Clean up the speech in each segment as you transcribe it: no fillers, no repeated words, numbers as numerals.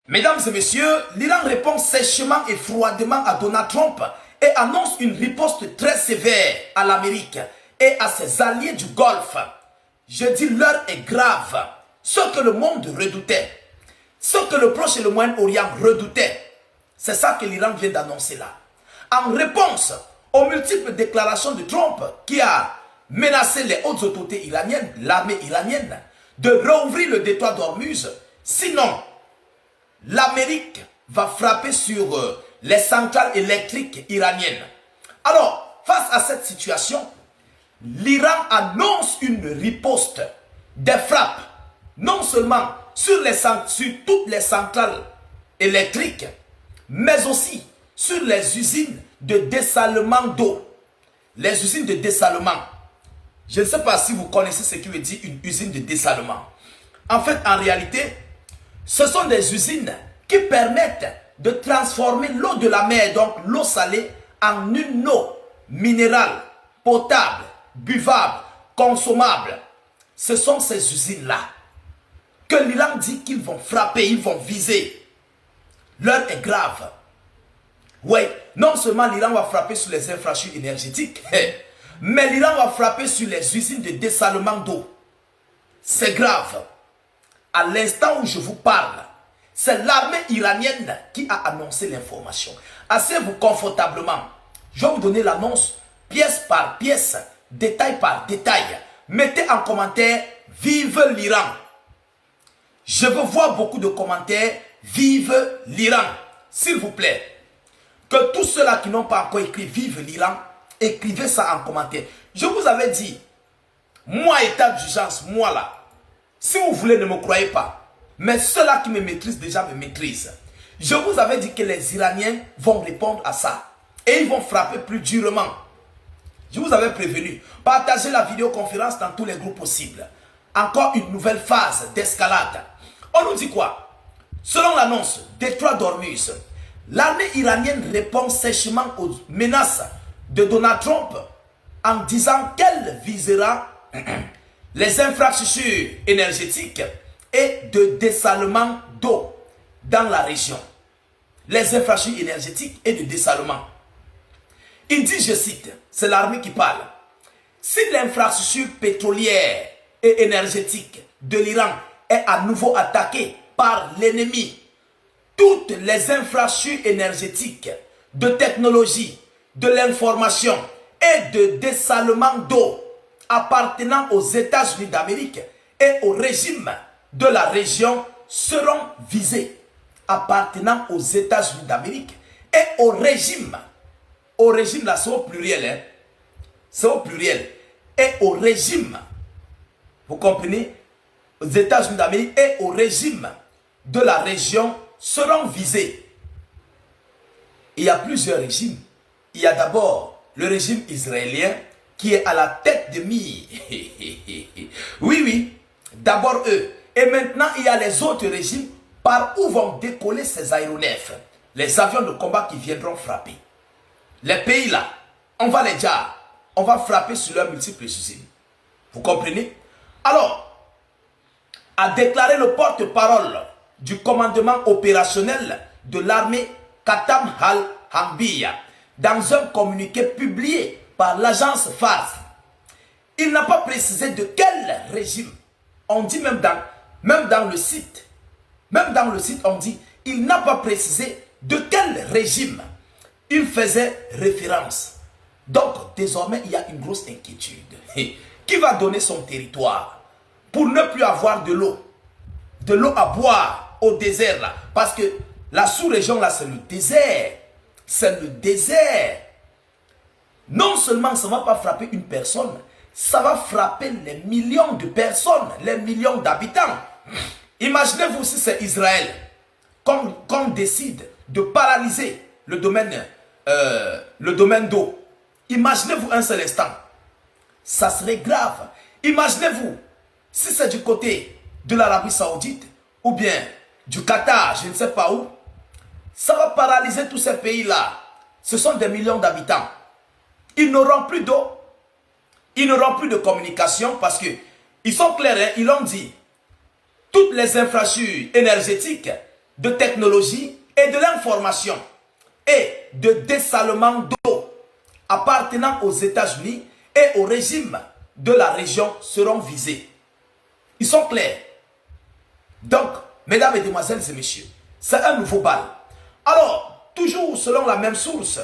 Mesdames et messieurs, l'Iran répond sèchement et froidement à Donald Trump et annonce une riposte très sévère à l'Amérique et à ses alliés du Golfe. Je dis l'heure est grave. Ce que le monde redoutait, ce que le Proche et le Moyen-Orient redoutaient, c'est ça que l'Iran vient d'annoncer là. En réponse aux multiples déclarations de Trump qui a menacé les hautes autorités iraniennes, l'armée iranienne, de rouvrir le détroit d'Ormuz, sinon l'Amérique va frapper sur les centrales électriques iraniennes. Alors, face à cette situation, l'Iran annonce une riposte des frappes, non seulement sur toutes les centrales électriques, mais aussi sur les usines de dessalement d'eau. Les usines de dessalement. Je ne sais pas si vous connaissez ce qui veut dire une usine de dessalement. En fait, en réalité, ce sont des usines qui permettent de transformer l'eau de la mer, donc l'eau salée, en une eau minérale, potable, buvable, consommable. Ce sont ces usines-là que l'Iran dit qu'ils vont frapper, ils vont viser. L'heure est grave. Oui, non seulement l'Iran va frapper sur les infrastructures énergétiques, mais l'Iran va frapper sur les usines de dessalement d'eau. C'est grave. À l'instant où je vous parle, c'est l'armée iranienne qui a annoncé l'information. Asseyez-vous confortablement. Je vais vous donner l'annonce pièce par pièce, détail par détail. Mettez en commentaire « Vive l'Iran ». Je veux voir beaucoup de commentaires « Vive l'Iran ». S'il vous plaît, que tous ceux-là qui n'ont pas encore écrit « Vive l'Iran », écrivez ça en commentaire. Je vous avais dit, moi état d'urgence, moi là, si vous voulez ne me croyez pas, mais ceux-là qui me maîtrisent déjà me maîtrisent. Je vous avais dit que les Iraniens vont répondre à ça. Et ils vont frapper plus durement. Je vous avais prévenu. Partagez la vidéoconférence dans tous les groupes possibles. Encore une nouvelle phase d'escalade. On nous dit quoi? Selon l'annonce détroit d'Ormuz, l'armée iranienne répond sèchement aux menaces de Donald Trump en disant qu'elle visera les infrastructures énergétiques et de dessalement d'eau dans la région. Les infrastructures énergétiques et de dessalement. Il dit, je cite, c'est l'armée qui parle. Si l'infrastructure pétrolière et énergétique de l'Iran est à nouveau attaquée par l'ennemi, toutes les infrastructures énergétiques, de technologie, de l'information et de dessalement d'eau appartenant aux États-Unis d'Amérique et au régime de la région seront visés, appartenant aux États-Unis d'Amérique et au régime là c'est au pluriel, hein? C'est au pluriel, et au régime, vous comprenez, aux États-Unis d'Amérique et au régime de la région seront visés. Il y a plusieurs régimes. Il y a d'abord le régime israélien qui est à la tête de mire. Oui, d'abord eux. Et maintenant, il y a les autres régimes par où vont décoller ces aéronefs. Les avions de combat qui viendront frapper. Les pays là, on va les dire, on va frapper sur leurs multiples usines. Vous comprenez? Alors, a déclaré le porte-parole du commandement opérationnel de l'armée Katam al-Hambiya dans un communiqué publié par l'agence Fars. Il n'a pas précisé de quel régime. On dit même dans le site. Même dans le site, on dit, il n'a pas précisé de quel régime il faisait référence. Donc, désormais, il y a une grosse inquiétude. Qui va donner son territoire pour ne plus avoir de l'eau à boire au désert là? Parce que la sous-région là, c'est le désert. C'est le désert. Non seulement ça ne va pas frapper une personne, ça va frapper les millions de personnes, les millions d'habitants. Imaginez-vous si c'est Israël, qu'on décide de paralyser le domaine d'eau. Imaginez-vous un seul instant. Ça serait grave. Imaginez-vous si c'est du côté de l'Arabie Saoudite ou bien du Qatar, je ne sais pas où. Ça va paralyser tous ces pays-là. Ce sont des millions d'habitants. Ils n'auront plus d'eau. Ils n'auront plus de communication parce qu'ils sont clairs, hein, ils l'ont dit. Toutes les infrastructures énergétiques de technologie et de l'information et de dessalement d'eau appartenant aux États-Unis et au régime de la région seront visés. Ils sont clairs. Donc, mesdames, mesdemoiselles et messieurs, c'est un nouveau bal. Alors, toujours selon la même source,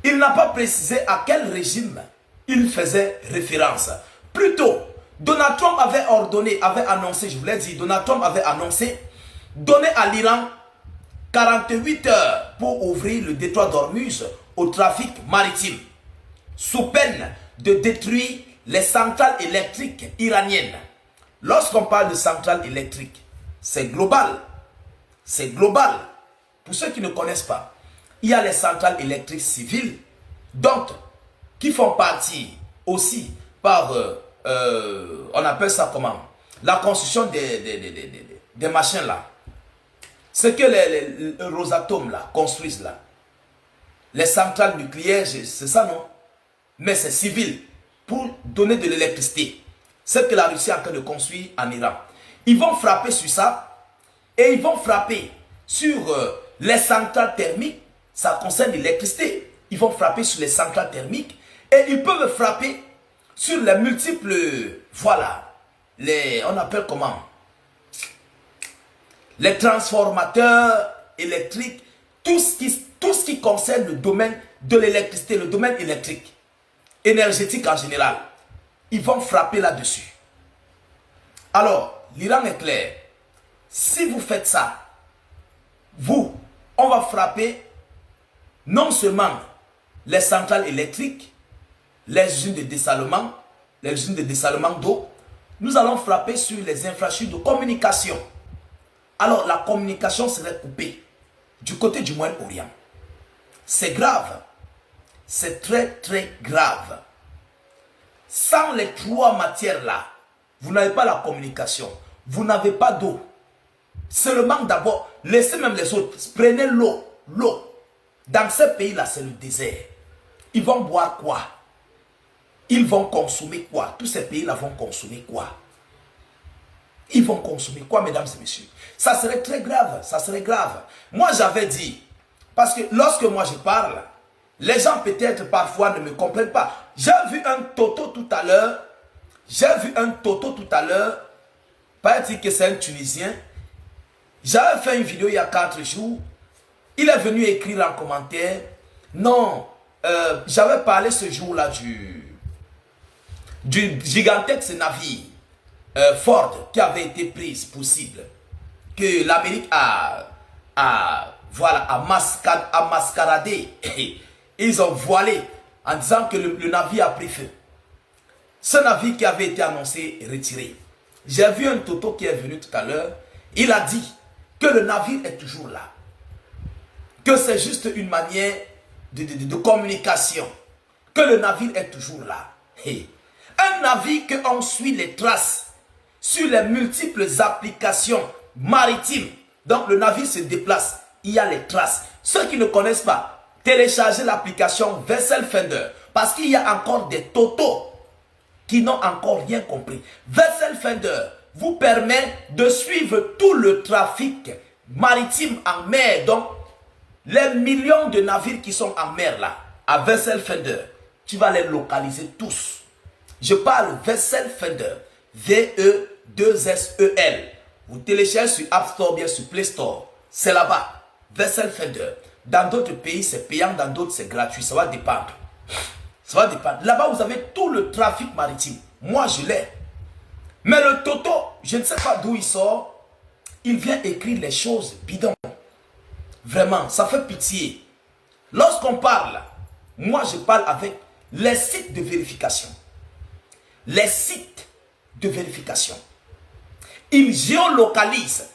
il n'a pas précisé à quel régime il faisait référence. Plutôt, Donald Trump avait annoncé, je vous l'ai dit, Donald Trump avait annoncé donner à l'Iran 48 heures pour ouvrir le détroit d'Ormuz au trafic maritime, sous peine de détruire les centrales électriques iraniennes. Lorsqu'on parle de centrales électriques, c'est global. C'est global. Pour ceux qui ne connaissent pas, il y a les centrales électriques civiles, d'autres qui font partie aussi par, on appelle ça comment? La construction des machins là. Ce que les Rosatom là construisent là. Les centrales nucléaires, c'est ça non? Mais c'est civil pour donner de l'électricité. C'est ce que la Russie est en train de construire en Iran. Ils vont frapper sur ça et ils vont frapper sur les centrales thermiques. Ça concerne l'électricité. Ils vont frapper sur les centrales thermiques et ils peuvent frapper sur les multiples, voilà, on appelle comment? Les transformateurs électriques, tout ce qui concerne le domaine de l'électricité, le domaine électrique, énergétique en général, ils vont frapper là-dessus. Alors, l'Iran est clair. Si vous faites ça, on va frapper non seulement les centrales électriques, les usines de dessalement d'eau, nous allons frapper sur les infrastructures de communication. Alors, la communication serait coupée du côté du Moyen-Orient. C'est grave. C'est très, très grave. Sans les trois matières-là, vous n'avez pas la communication. Vous n'avez pas d'eau. Seulement d'abord, laissez même les autres. Prenez l'eau. L'eau. Dans ces pays-là, c'est le désert. Ils vont boire quoi? Ils vont consommer quoi? Tous ces pays-là vont consommer quoi? Ils vont consommer quoi, mesdames et messieurs? Ça serait très grave, ça serait grave. Moi, j'avais dit, parce que lorsque moi je parle, les gens peut-être parfois ne me comprennent pas. J'ai vu un toto tout à l'heure, pas dire que c'est un Tunisien. J'avais fait une vidéo il y a 4 jours. Il est venu écrire en commentaire, non, j'avais parlé ce jour-là du gigantesque navire Ford qui avait été prise pour cible, que l'Amérique a mascaradé. Ils ont voilé en disant que le navire a pris feu. Ce navire qui avait été annoncé retiré. J'ai vu un toto qui est venu tout à l'heure. Il a dit que le navire est toujours là. Que c'est juste une manière de communication. Que le navire est toujours là. Un navire que on suit les traces sur les multiples applications maritimes. Donc le navire se déplace. Il y a les traces. Ceux qui ne connaissent pas, téléchargez l'application Vessel Finder. Parce qu'il y a encore des totos qui n'ont encore rien compris. Vessel Finder vous permet de suivre tout le trafic maritime en mer. Donc, les millions de navires qui sont en mer là, à Vessel Finder, tu vas les localiser tous. Je parle Vessel Finder, V-E-2-S-E-L. Vous téléchargez sur App Store, bien sur Play Store. C'est là-bas, Vessel Finder. Dans d'autres pays, c'est payant, dans d'autres, c'est gratuit. Ça va dépendre. Ça va dépendre. Là-bas, vous avez tout le trafic maritime. Moi, je l'ai. Mais le toto, je ne sais pas d'où il sort. Il vient écrire les choses bidons. Vraiment, ça fait pitié. Lorsqu'on parle, moi, je parle avec les sites de vérification. Les sites de vérification. Ils géolocalisent.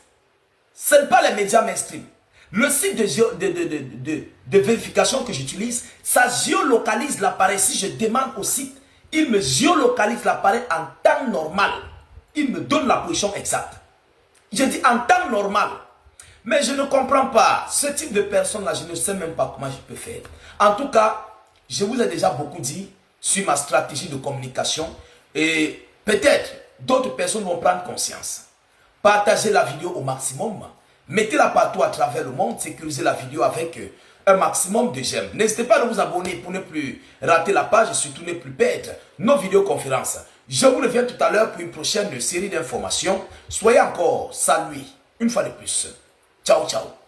Ce n'est pas les médias mainstream. Le site de vérification que j'utilise, ça géolocalise l'appareil. Si je demande au site, il me géolocalise l'appareil en temps normal. Il me donne la position exacte. Je dis en temps normal. Mais je ne comprends pas. Ce type de personne-là, je ne sais même pas comment je peux faire. En tout cas, je vous ai déjà beaucoup dit sur ma stratégie de communication. Et peut-être d'autres personnes vont prendre conscience. Partagez la vidéo au maximum. Mettez-la partout à travers le monde. Sécurisez la vidéo avec un maximum de j'aime. N'hésitez pas à vous abonner pour ne plus rater la page et surtout ne plus perdre nos vidéoconférences. Je vous reviens tout à l'heure pour une prochaine série d'informations. Soyez encore salués une fois de plus. Ciao, ciao.